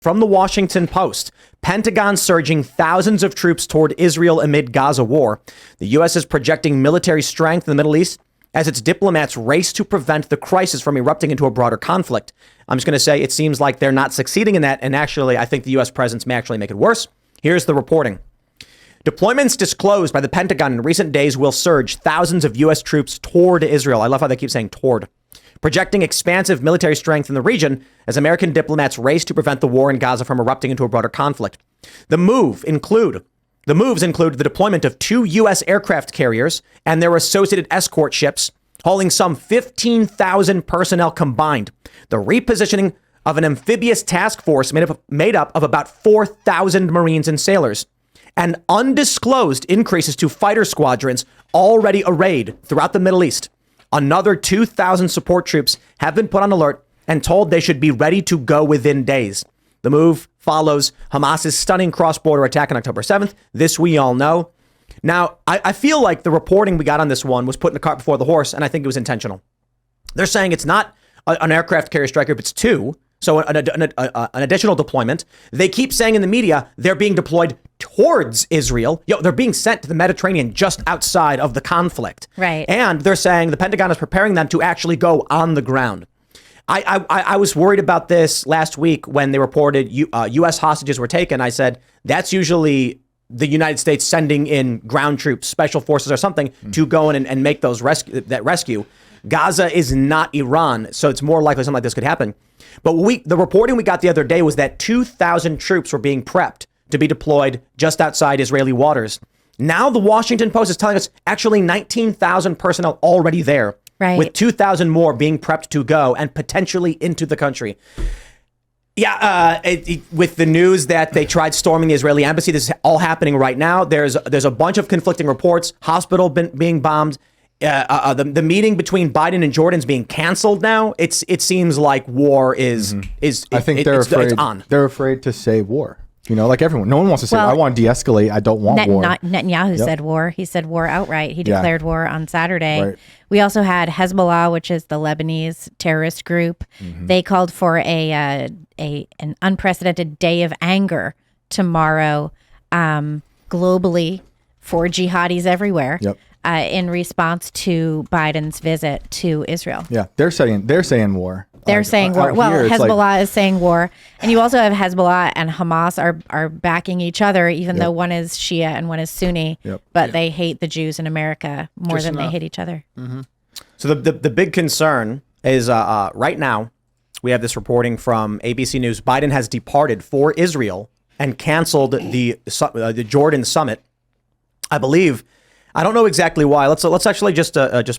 From the Washington Post, Pentagon surging thousands of troops toward Israel amid Gaza war. The U.S. is projecting military strength in the Middle East as its diplomats race to prevent the crisis from erupting into a broader conflict. I'm just going to say it seems like they're not succeeding in that. And actually, I think the U.S. presence may actually make it worse. Here's the reporting. Deployments disclosed by the Pentagon in recent days will surge thousands of U.S. troops toward Israel. I love how they keep saying toward. Projecting expansive military strength in the region as American diplomats race to prevent the war in Gaza from erupting into a broader conflict. The moves include the deployment of 2 U.S. aircraft carriers and their associated escort ships, hauling some 15,000 personnel combined. The repositioning of an amphibious task force made up of about 4,000 Marines and sailors, and undisclosed increases to fighter squadrons already arrayed throughout the Middle East. Another 2,000 support troops have been put on alert and told they should be ready to go within days. The move follows Hamas's stunning cross-border attack on October 7th. This we all know. Now, I feel like the reporting we got on this one was putting the cart before the horse, and I think it was intentional. They're saying it's not an aircraft carrier strike group, it's 2. So an additional deployment. They keep saying in the media they're being deployed towards Israel. They're being sent to the Mediterranean just outside of the conflict. Right. And they're saying the Pentagon is preparing them to actually go on the ground. I was worried about this last week when they reported U.S. hostages were taken. I said, that's usually the United States sending in ground troops, special forces or something to go in and make those rescue. Gaza is not Iran, so it's more likely something like this could happen. But the reporting we got the other day was that 2,000 troops were being prepped to be deployed just outside Israeli waters. Now the Washington Post is telling us actually 19,000 personnel already there, right, with 2,000 more being prepped to go and potentially into the country. Yeah, with the news that they tried storming the Israeli embassy, this is all happening right now. There's a bunch of conflicting reports. Hospital being bombed. The meeting between Biden and Jordan's being canceled now. It seems like war is. I think they're afraid. It's on. They're afraid to say war. You know, like everyone. No one wants to say, I want to de-escalate. I don't want war. Netanyahu said war. He said war outright. He declared war on Saturday. Right. We also had Hezbollah, which is the Lebanese terrorist group. They called for an unprecedented day of anger tomorrow, globally, for jihadis everywhere. Yep. In response to Biden's visit to Israel. Yeah, they're saying war. They're saying war. Well, Hezbollah is saying war. And you also have Hezbollah and Hamas are backing each other, even though one is Shia and one is Sunni. But they hate the Jews in America more than they hate each other. So the big concern is right now, we have this reporting from ABC News. Biden has departed for Israel and canceled the Jordan summit. I believe. I don't know exactly why. Let's actually just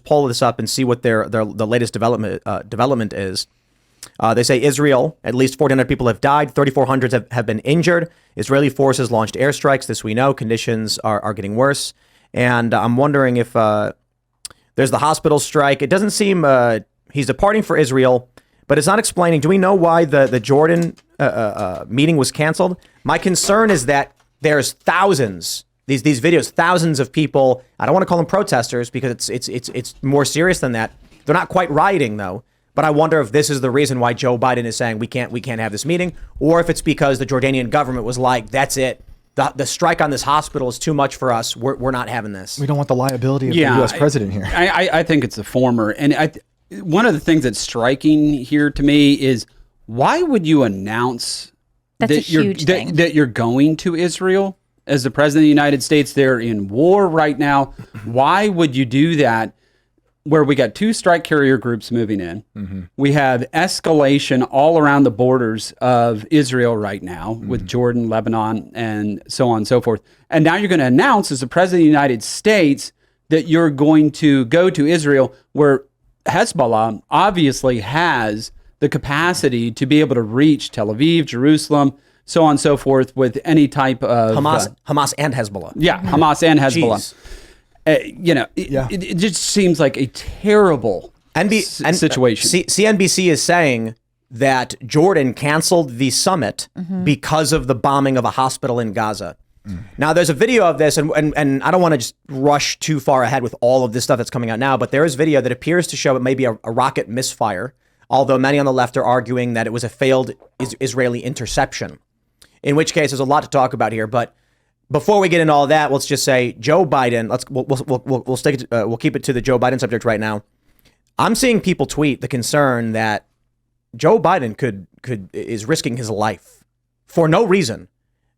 pull this up and see what the latest development is. They say Israel, at least 1,400 people have died, 3,400 have been injured. Israeli forces launched airstrikes. This we know. Conditions are getting worse. And I'm wondering if there's the hospital strike. It doesn't seem he's departing for Israel, but it's not explaining. Do we know why the Jordan meeting was canceled? My concern is that there's thousands. These videos, thousands of people. I don't want to call them protesters because it's more serious than that. They're not quite rioting though. But I wonder if this is the reason why Joe Biden is saying we can't have this meeting, or if it's because the Jordanian government was like, that's it. The strike on this hospital is too much for us. We're not having this. We don't want the liability of the U.S. president here. I think it's the former. And one of the things that's striking here to me is why would you announce that you're going to Israel? As the president of the United States, they're in war right now. Why would you do that where we got 2 strike carrier groups moving in? We have escalation all around the borders of Israel right now with Jordan, Lebanon, and so on and so forth. And now you're going to announce as the president of the United States that you're going to go to Israel, where Hezbollah obviously has the capacity to be able to reach Tel Aviv, Jerusalem, so on and so forth, with any type of Hamas and Hezbollah. Yeah, Hamas and Hezbollah. It just seems like a terrible situation. CNBC is saying that Jordan canceled the summit because of the bombing of a hospital in Gaza. Now, there's a video of this, and I don't want to just rush too far ahead with all of this stuff that's coming out now, but there is video that appears to show it may be a rocket misfire although many on the left are arguing that it was a failed Israeli interception. In which case, there's a lot to talk about here. But before we get into all that, let's just say Joe Biden. We'll keep it to the Joe Biden subject right now. I'm seeing people tweet the concern that Joe Biden is risking his life for no reason.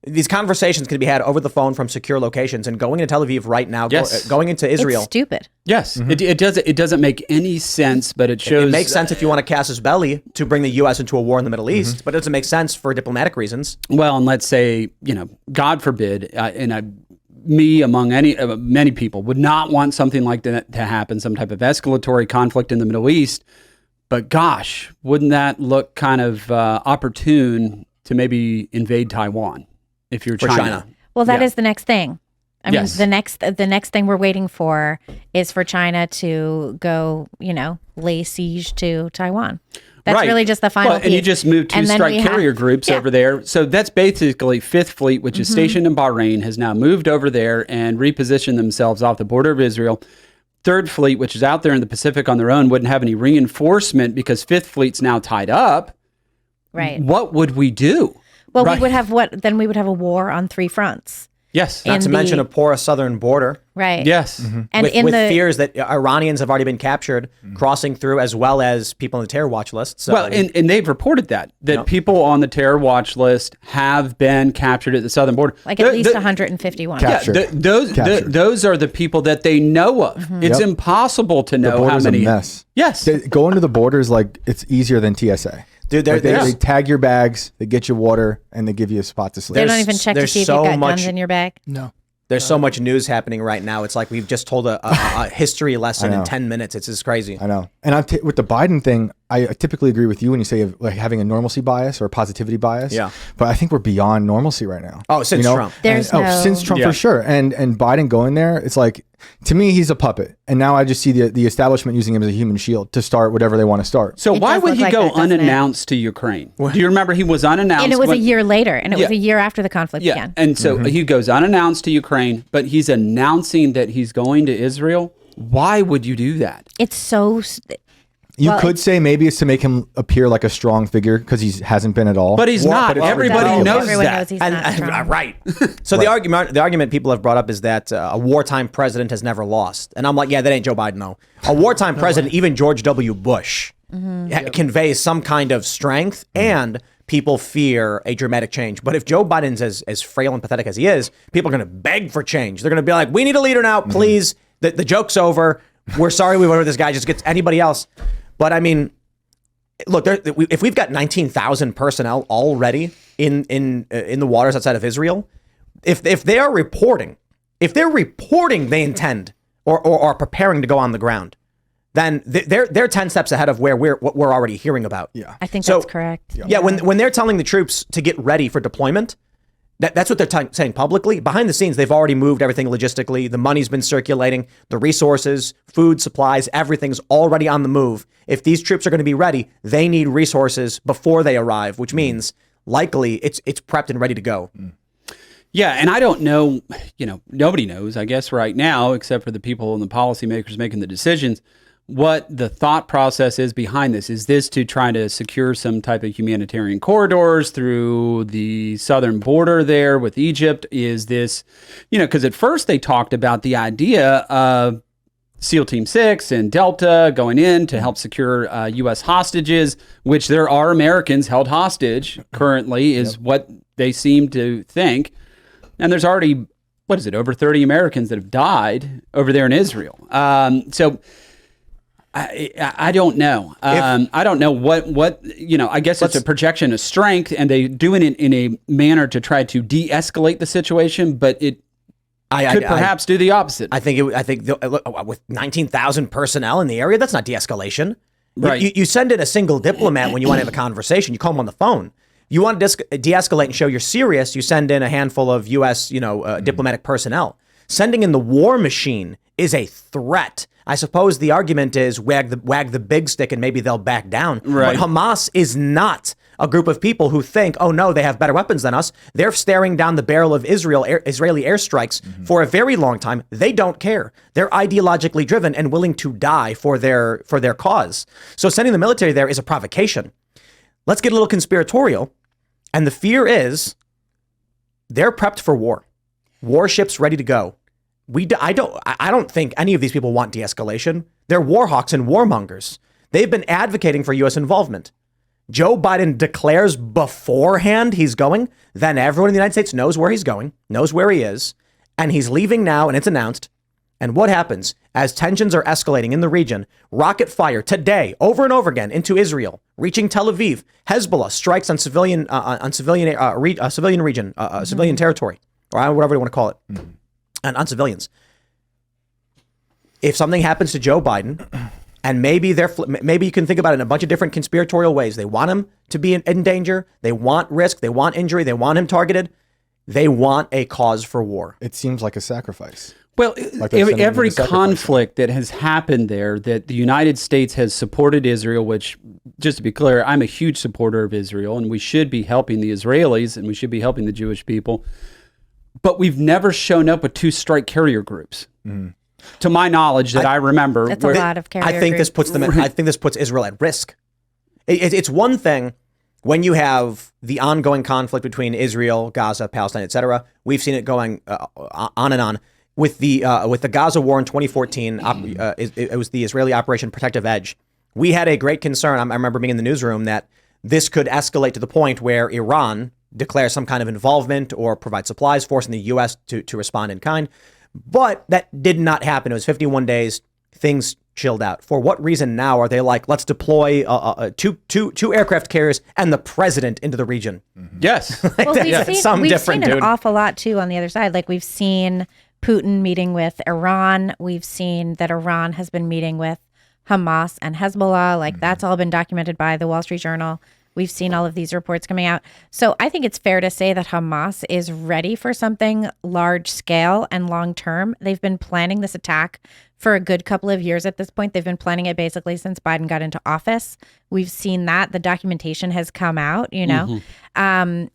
These conversations can be had over the phone from secure locations, and going into Tel Aviv right now, going into Israel. It's stupid. Yes, it doesn't make any sense, but it shows. It makes sense if you want to casus belli to bring the U.S. into a war in the Middle East, but it doesn't make sense for diplomatic reasons. Well, and let's say, God forbid, me among many people would not want something like that to happen, some type of escalatory conflict in the Middle East. But gosh, wouldn't that look kind of opportune to maybe invade Taiwan? If you're China. Well, that is the next thing. I mean, the next thing we're waiting for is for China to go, lay siege to Taiwan. That's really just the final piece. And you just moved 2 strike carrier groups over there. So that's basically Fifth Fleet, which is stationed in Bahrain, has now moved over there and repositioned themselves off the border of Israel. Third Fleet, which is out there in the Pacific on their own, wouldn't have any reinforcement because Fifth Fleet's now tied up. Right. What would we do? Well, we would have Then we would have a war on 3 fronts. Yes. Not to mention a porous southern border. Right. Yes. Mm-hmm. And with fears that Iranians have already been captured crossing through, as well as people on the terror watch list. So, well, and they've reported that people on the terror watch list have been captured at the southern border. Like at least 151. Captured. Those are the people that they know of. Mm-hmm. It's impossible to know how many. A mess. Yes. Going to the border is like, it's easier than TSA. Dude, they tag your bags, they get you water, and they give you a spot to sleep. They don't even check to see if you've got guns in your bag. No. There's so much news happening right now. It's like we've just told a history lesson in 10 minutes. It's just crazy. I know. And with the Biden thing, I typically agree with you when you say like having a normalcy bias or a positivity bias. Yeah. But I think we're beyond normalcy right now. Oh, since Trump. Since Trump for sure. And Biden going there, it's like, to me, he's a puppet. And now I just see the establishment using him as a human shield to start whatever they want to start. So why would he go unannounced to Ukraine? Do you remember he was unannounced? And it was a year later, and it was a year after the conflict began. And so he goes unannounced to Ukraine, but he's announcing that he's going to Israel. Why would you do that? It's so... You could say maybe it's to make him appear like a strong figure because he hasn't been at all. But he's not. Everybody knows that. He's not strong. Right. So the argument people have brought up is that a wartime president has never lost. And I'm like, yeah, that ain't Joe Biden, though. A wartime president, even George W. Bush, conveys some kind of strength and people fear a dramatic change. But if Joe Biden's as frail and pathetic as he is, people are going to beg for change. They're going to be like, we need a leader now, please. The joke's over. We're sorry we went with this guy. Just gets anybody else. But I mean, look, if we've got 19,000 personnel already in the waters outside of Israel, if they're reporting they intend or are preparing to go on the ground, then they're 10 steps ahead of what we're already hearing about. Yeah, I think that's correct. Yeah, when they're telling the troops to get ready for deployment, that's what they're saying publicly. Behind the scenes, they've already moved everything logistically. The money's been circulating, the resources, food, supplies, everything's already on the move. If these troops are going to be ready, they need resources before they arrive, which means likely it's prepped and ready to go. Yeah, and I don't know, nobody knows, I guess, right now, except for the people and the policymakers making the decisions, what the thought process is behind this. Is this to try to secure some type of humanitarian corridors through the southern border there with Egypt? Is this, because at first they talked about the idea of SEAL Team 6 and Delta going in to help secure U.S. hostages, which there are Americans held hostage currently, is what they seem to think. And there's already, over 30 Americans that have died over there in Israel. So I don't know. I don't know what I guess it's a projection of strength, and they doing it in a manner to try to de-escalate the situation, but it could perhaps do the opposite. I think with 19,000 personnel in the area, that's not de-escalation. Right. You send in a single diplomat when you want to have a conversation. You call them on the phone. You want to de-escalate and show you're serious. You send in a handful of U.S. diplomatic personnel. Sending in the war machine is a threat. I suppose the argument is wag the big stick and maybe they'll back down. Right. But Hamas is not a group of people who think, oh no, they have better weapons than us. They're staring down the barrel of Israeli airstrikes for a very long time. They don't care. They're ideologically driven and willing to die for their cause. So sending the military there is a provocation. Let's get a little conspiratorial. And the fear is they're prepped for war. Warships ready to go. I don't think any of these people want de-escalation. They're war hawks and warmongers. They've been advocating for U.S. involvement. Joe Biden declares beforehand he's going, then everyone in the United States knows where he's going, knows where he is, and he's leaving now, and it's announced. And what happens as tensions are escalating in the region? Rocket fire today, over and over again, into Israel, reaching Tel Aviv. Hezbollah strikes on civilian territory, or whatever you want to call it, and on civilians. If something happens to Joe Biden, and maybe you can think about it in a bunch of different conspiratorial ways. They want him to be in danger. They want risk. They want injury. They want him targeted. They want a cause for war. It seems like a sacrifice. Well, every conflict that has happened there, that the United States has supported Israel, which, just to be clear, I'm a huge supporter of Israel, and we should be helping the Israelis, and we should be helping the Jewish people. But we've never shown up with 2 strike carrier groups. To my knowledge, that I remember. That's a lot of carrier I think groups. I think this puts Israel at risk. It's one thing when you have the ongoing conflict between Israel, Gaza, Palestine, etc. We've seen it going on and on. With the Gaza war in 2014, it was the Israeli Operation Protective Edge. We had a great concern. I remember being in the newsroom that this could escalate to the point where Iran declares some kind of involvement or provide supplies, forcing the U.S. to respond in kind. But that did not happen. It was 51 days. Things chilled out. For what reason now are they like, let's deploy two aircraft carriers and the president into the region? Yes. Well, we've seen an awful lot, too, on the other side. Like, we've seen Putin meeting with Iran. We've seen that Iran has been meeting with Hamas and Hezbollah. Like, that's all been documented by the Wall Street Journal. We've seen all of these reports coming out. So I think it's fair to say that Hamas is ready for something large scale and long term. They've been planning this attack for a good couple of years at this point. They've been planning it basically since Biden got into office. We've seen that. The documentation has come out, you know. And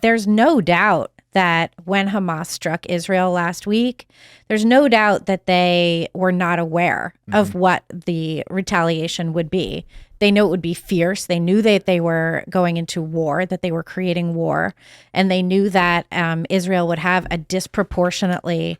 there's no doubt that when Hamas struck Israel last week, there's no doubt that they were not aware of what the retaliation would be. They know it would be fierce. They knew that they were going into war, that they were creating war. And they knew that Israel would have a disproportionately,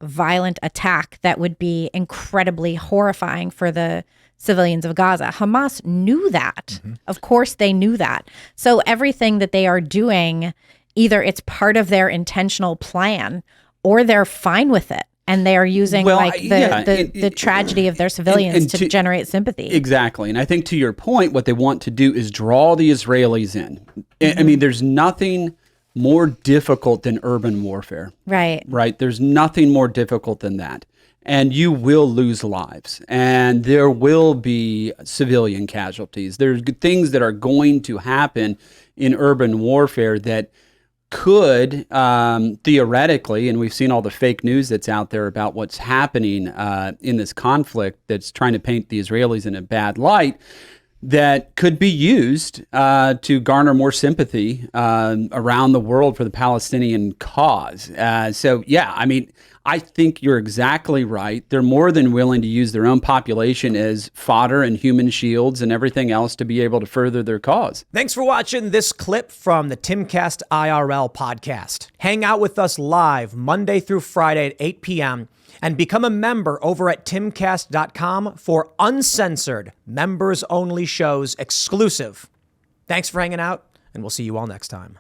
violent attack that would be incredibly horrifying for the civilians of Gaza. Hamas knew that. Of course, they knew that. So everything that they are doing, either it's part of their intentional plan or they're fine with it. And they are using the tragedy of their civilians to generate sympathy. Exactly. And I think to your point, what they want to do is draw the Israelis in. I mean, there's nothing more difficult than urban warfare. Right. Right. There's nothing more difficult than that. And you will lose lives. And there will be civilian casualties. There's things that are going to happen in urban warfare that could theoretically, and we've seen all the fake news that's out there about what's happening in this conflict that's trying to paint the Israelis in a bad light, that could be used to garner more sympathy around the world for the Palestinian cause. I think you're exactly right. They're more than willing to use their own population as fodder and human shields and everything else to be able to further their cause. Thanks for watching this clip from the Timcast IRL podcast. Hang out with us live Monday through Friday at 8 p.m. and become a member over at timcast.com for uncensored, members-only shows exclusive. Thanks for hanging out, and we'll see you all next time.